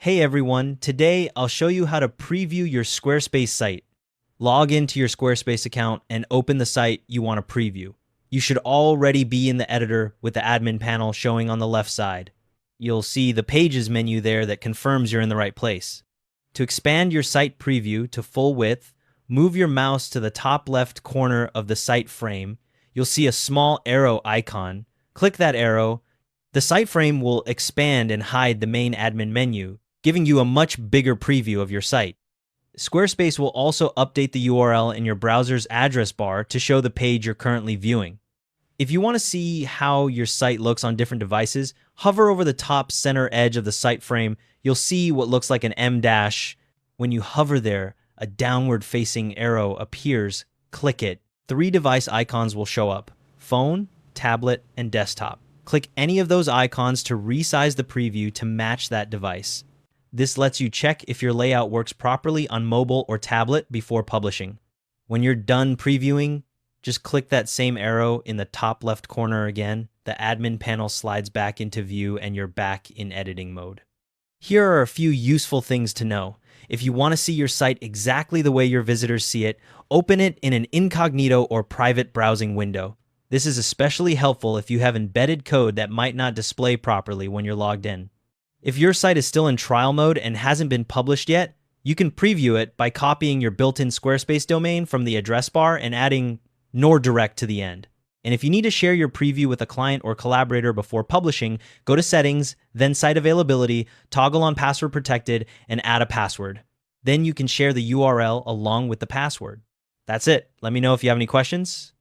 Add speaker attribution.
Speaker 1: Hey everyone, today I'll show you how to preview your Squarespace site. Log into your Squarespace account and open the site you want to preview. You should already be in the editor with the admin panel showing on the left side. You'll see the Pages menu there that confirms you're in the right place. To expand your site preview to full width, move your mouse to the top left corner of the site frame. You'll see a small arrow icon. Click that arrow. The site frame will expand and hide the main admin menu, giving you a much bigger preview of your site. Squarespace will also update the URL in your browser's address bar to show the page you're currently viewing. If you want to see how your site looks on different devices, hover over the top center edge of the site frame. You'll see what looks like an M dash. When you hover there, a downward-facing arrow appears. Click it. 3 device icons will show up: phone, tablet, and desktop. Click any of those icons to resize the preview to match that device. This lets you check if your layout works properly on mobile or tablet before publishing. When you're done previewing, just click that same arrow in the top left corner again. The admin panel slides back into view and you're back in editing mode. Here are a few useful things to know. If you want to see your site exactly the way your visitors see it, open it in an incognito or private browsing window. This is especially helpful if you have embedded code that might not display properly when you're logged in. If your site is still in trial mode and hasn't been published yet, you can preview it by copying your built-in Squarespace domain from the address bar and adding .direct to the end. And if you need to share your preview with a client or collaborator before publishing, go to Settings, then Site Availability, toggle on Password Protected, and add a password. Then you can share the URL along with the password. That's it. Let me know if you have any questions.